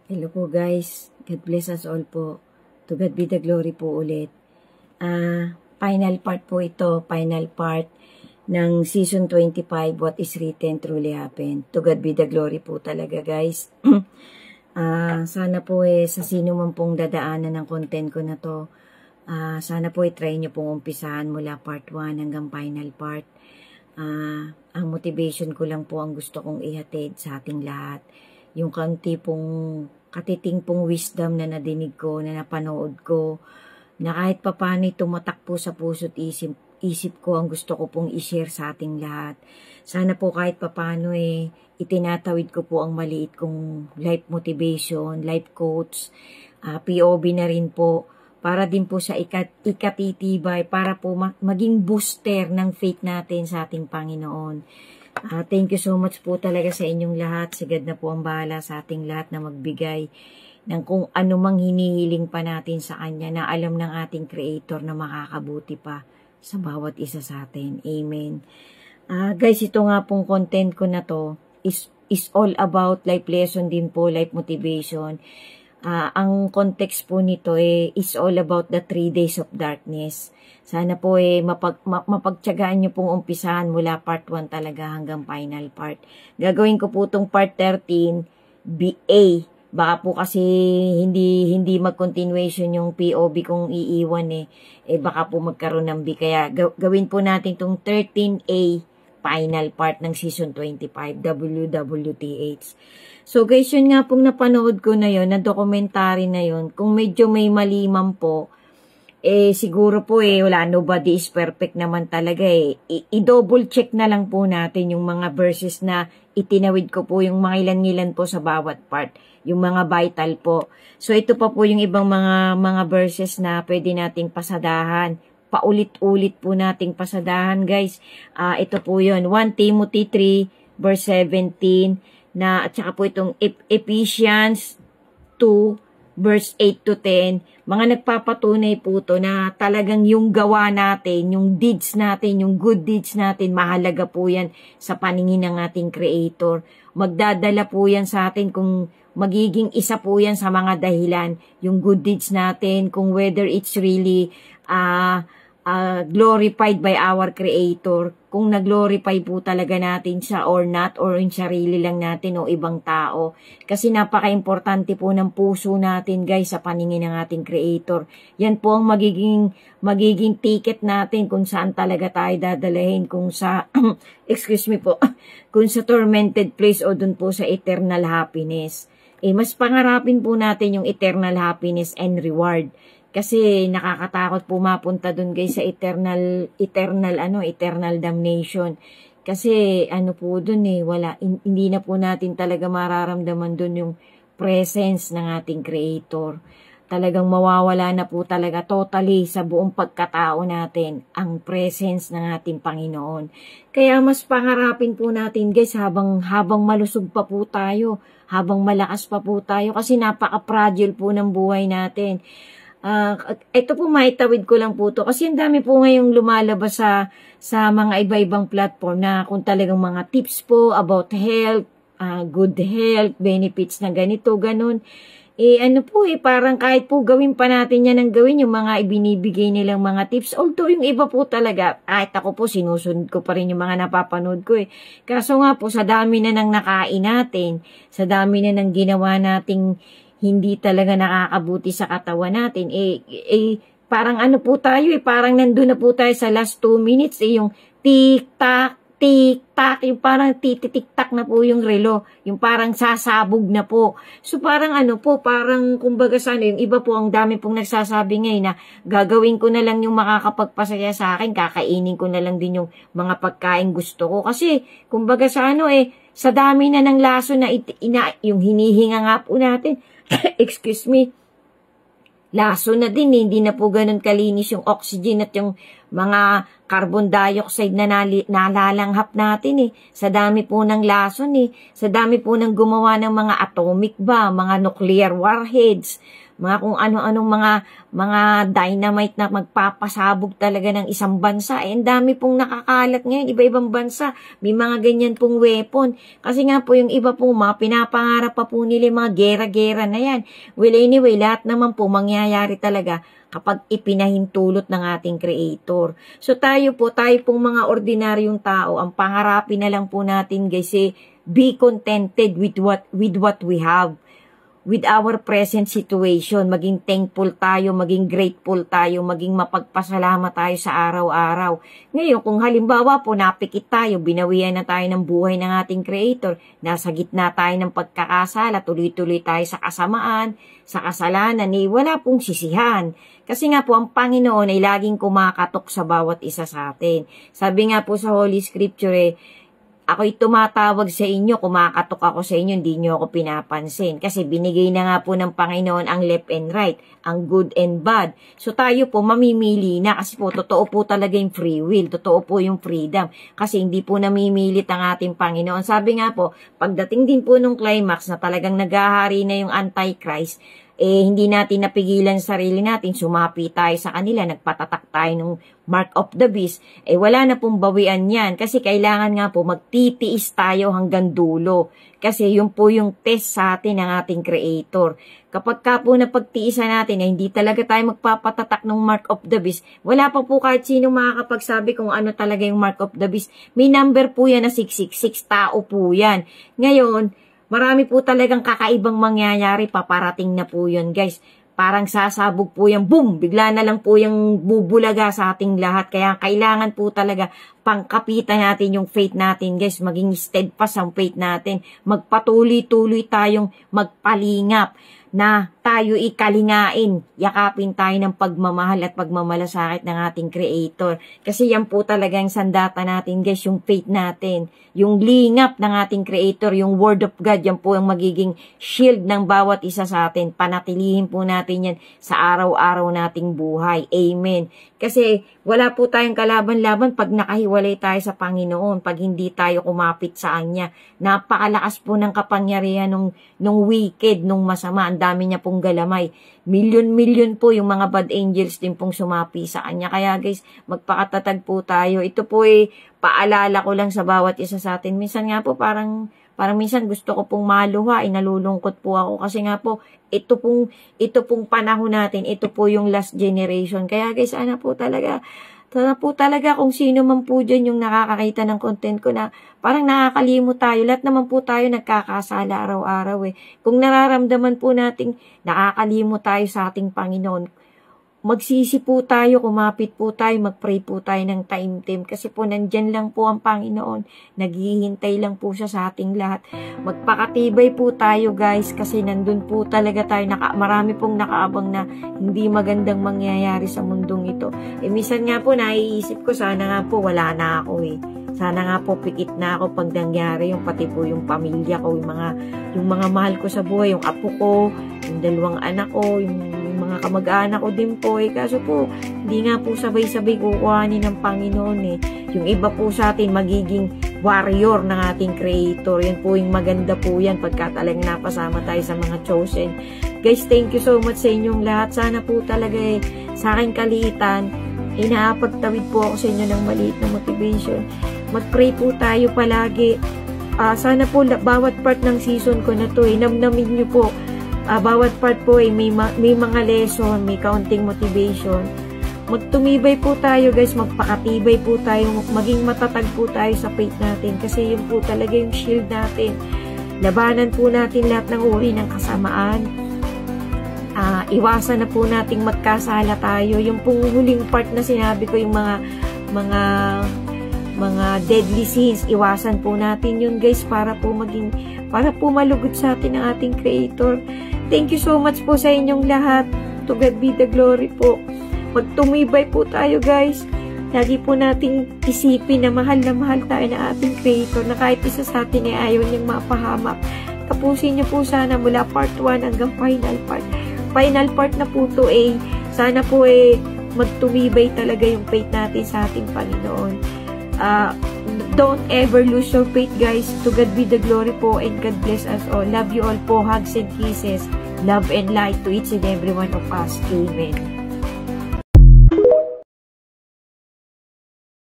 Hello po guys. God bless us all po. To God be the glory po ulit. Final part po ito. Final part ng season 25. What is written truly happened. To God be the glory po talaga guys. Sana po sa sino man pong dadaanan ng content ko na to. Sana po try nyo pong umpisahan mula part 1 hanggang final part. Ang motivation ko lang po ang gusto kong ihatid sa ating lahat. Yung katiting pong wisdom na nadinig ko, na napanood ko, na kahit papano tumatak po sa puso't isip ko, ang gusto ko pong i-share sa ating lahat. Sana po kahit papano itinatawid ko po ang maliit kong life motivation, life coach, POB na rin po, para din po sa ikatitibay, para po maging booster ng faith natin sa ating Panginoon. Thank you so much po talaga sa inyong lahat. Sigad na po ang bahala sa ating lahat na magbigay ng kung ano mang hinihiling pa natin sa Kanya, na alam ng ating Creator na makakabuti pa sa bawat isa sa atin. Amen. Guys, ito nga pong content ko na to is all about life lesson din po, life motivation. Ang context po nito is all about the 3 days of darkness. Sana po mapagtyagaan nyo pong umpisahan mula part 1 talaga hanggang final part. Gagawin ko po itong part 13, BA. Baka po kasi hindi mag-continuation yung POB kong iiwan baka po magkaroon ng B. Kaya gawin po natin itong 13A, final part ng season 25, WWTH. So guys, yun nga pong napanood ko na yun, na documentary na yun. Kung medyo may maliman po, siguro po wala, nobody is perfect naman talaga I-double check na lang po natin yung mga verses na itinawid ko po, yung mga ilan-ilan po sa bawat part, yung mga vital po. So ito pa po yung ibang mga verses na pwede nating pasadahan. Paulit-ulit po nating pasadahan guys. Ito po yun, 1 Timothy 3 verse 17, na at saka po itong Ephesians 2 verse 8 to 10, mga nagpapatunay po to na talagang yung gawa natin, yung deeds natin, yung good deeds natin, mahalaga po yan sa paningin ng ating Creator. Magdadala po yan sa atin, kung magiging isa po yan sa mga dahilan, yung good deeds natin, kung whether it's really glorified by our Creator, kung nag-glorify po talaga natin siya or not, or in sarili lang natin o ibang tao. Kasi napaka-importante po ng puso natin guys sa paningin ng ating Creator. Yan po ang magiging ticket natin kung saan talaga tayo dadalahin, kung sa excuse me po, kung sa tormented place o dun po sa eternal happiness. Mas pangarapin po natin yung eternal happiness and reward. Kasi nakakatakot po mapunta dun guys sa eternal damnation. Kasi po dun hindi na po natin talaga mararamdaman dun yung presence ng ating Creator. Talagang mawawala na po talaga totally sa buong pagkatao natin ang presence ng ating Panginoon. Kaya mas pangarapin po natin guys habang malusog pa po tayo, habang malakas pa po tayo, kasi napaka-fragile po ng buhay natin. Ito po maitawid ko lang po to kasi ang dami po ngayong lumalabas sa mga iba-ibang platform na kung talagang mga tips po about health, good health, benefits na ganito, ganun. Parang kahit po gawin pa natin yan ng gawin yung mga ibinibigay nilang mga tips. Although yung iba po talaga, kahit ako po sinusunod ko pa rin yung mga napapanood ko Kaso nga po sa dami na ng nakain natin, sa dami na ng ginawa nating hindi talaga nakakabuti sa katawan natin, parang po tayo parang nandun na po tayo sa last 2 minutes yung tik-tak, tik-tak, yung parang tititik-tak na po yung relo, yung parang sasabog na po. So parang parang kumbaga yung iba po, ang dami pong nagsasabi ngayon na gagawin ko na lang yung makakapagpasaya sa akin, kakainin ko na lang din yung mga pagkain gusto ko. Kasi kumbaga sa dami na ng laso na yung hinihinga nga po natin, excuse me, laso na din hindi na po ganun kalinis yung oxygen at yung mga carbon dioxide na nalalanghap natin sa dami po ng lason sa dami po ng gumawa ng mga atomic bomb, mga nuclear warheads, mga kung ano-anong mga dynamite na magpapasabog talaga ng isang bansa. Eh, ang dami pong nakakalat ngayon, iba-ibang bansa, may mga ganyan pong weapon. Kasi nga po yung iba po, mga pinapangarap pa po nila mga gera-gera na yan. Well, anyway, lahat naman po mangyayari talaga kapag ipinahintulot ng ating Creator. So tayo pong mga ordinaryong tao, ang pangarapin na lang po natin guys, be contented with what we have, with our present situation. Maging thankful tayo, maging grateful tayo, maging mapagpasalamat tayo sa araw-araw. Ngayon, kung halimbawa po napikit tayo, binawian na tayo ng buhay ng ating Creator, nasa gitna tayo ng pagkakasala, tuloy-tuloy tayo sa kasamaan, sa kasalanan, wala pong sisihan. Kasi nga po, ang Panginoon ay laging kumakatok sa bawat isa sa atin. Sabi nga po sa Holy Scripture, ako'y tumatawag sa inyo, kumakatok ako sa inyo, hindi nyo ako pinapansin. Kasi binigay na nga po ng Panginoon ang left and right, ang good and bad. So tayo po mamimili na kasi po totoo po talaga yung free will, totoo po yung freedom. Kasi hindi po namimilit ang ating Panginoon. Sabi nga po, pagdating din po nung climax na talagang naghahari na yung Antichrist, hindi natin napigilan sarili natin, sumapi tayo sa kanila, nagpatatak tayo ng mark of the beast, wala na pong bawian yan. Kasi kailangan nga po magtitiis tayo hanggang dulo. Kasi yun po yung test sa atin ng ating Creator. Kapag ka po napagtiisan natin hindi talaga tayo magpapatatak ng mark of the beast, wala pa po kahit sino makakapagsabi kung ano talaga yung mark of the beast. May number po yan na 666, tao po yan. Ngayon, marami po talagang kakaibang mangyayari, paparating na po yun guys. Parang sasabog po yan, boom! Bigla na lang po yung bubulaga sa ating lahat. Kaya kailangan po talaga pangkapitan natin yung faith natin guys. Maging steadfast ang faith natin. Magpatuloy-tuloy tayong magpalingap na tayo ikalingain, yakapin tayo ng pagmamahal at pagmamalasakit ng ating Creator. Kasi yan po talaga yung sandata natin guys, yung faith natin, yung lingap ng ating Creator, yung Word of God, yan po ang magiging shield ng bawat isa sa atin. Panatilihin po natin yan sa araw-araw nating buhay. Amen. Kasi wala po tayong kalaban-laban pag nakahiwalay tayo sa Panginoon, pag hindi tayo kumapit sa Kanya. Napakalakas po ng kapangyarihan nung wicked, nung masama. Ang dami niya pong galamay. Milyon-milyon po yung mga bad angels din pong sumapi sa Kanya. Kaya guys, magpakatatag po tayo. Ito po paalala ko lang sa bawat isa sa atin. Minsan nga po parang minsan gusto ko pong maluha, nalulungkot po ako kasi nga po ito pong panahon natin, ito po yung last generation. Kaya guys, sana po talaga kung sino man po dyan yung nakakakita ng content ko na parang nakakalimot tayo. Lahat naman po tayo nagkakasala araw-araw Kung nararamdaman po nating nakakalimot tayo sa ating Panginoon, magsisi po tayo, kumapit po tayo, magpray po tayo ng time-time. Kasi po nandyan lang po ang Panginoon. Naghihintay lang po siya sa ating lahat. Magpakatibay po tayo guys kasi nandun po talaga tayo. Marami pong nakaabang na hindi magandang mangyayari sa mundong ito. Minsan nga po naiisip ko, sana nga po wala na ako Sana nga po pikit na ako pag nangyari yung pati po yung pamilya ko, yung mga mahal ko sa buhay, yung apo ko, yung dalawang anak ko, yung mga kamag-anak ko din po kaso po hindi nga po sabay-sabay kukuhanin ng Panginoon Yung iba po sa atin magiging warrior ng ating Creator. Yan po yung maganda po yan pagka talagang napasama tayo sa mga chosen. Guys, thank you so much sa inyong lahat. Sana po talaga sa aking kaliitan, inaapagtawid po ako sa inyo ng maliit na motivation. Mag-pray po tayo palagi. Sana po bawat part ng season ko na to namnamin nyo po. Bawat part po may mga lesson, may kaunting motivation. Magtumibay po tayo guys, magpakatibay po tayo, maging matatag po tayo sa faith natin kasi yun po talaga yung shield natin. Labanan po natin lahat ng uri ng kasamaan. Iwasan na po nating magkasala tayo. Yung pong huling part na sinabi ko, yung mga deadly sins, iwasan po natin yun guys para po malugod sa atin ang ating Creator. Thank you so much po sa inyong lahat. To God be the glory po. Magtumibay po tayo guys. Lagi po nating isipin na mahal tayo ng ating Creator na kahit isa sa atin ay ayaw niyang mapahamak. Tapusin niyo po sana mula part 1 hanggang final part. Final part na po to sana po magtumibay talaga yung faith natin sa ating Panginoon. Don't ever lose your faith guys. To God be the glory po and God bless us all. Love you all po. Hugs and kisses. love and light to each and every one of us. Amen.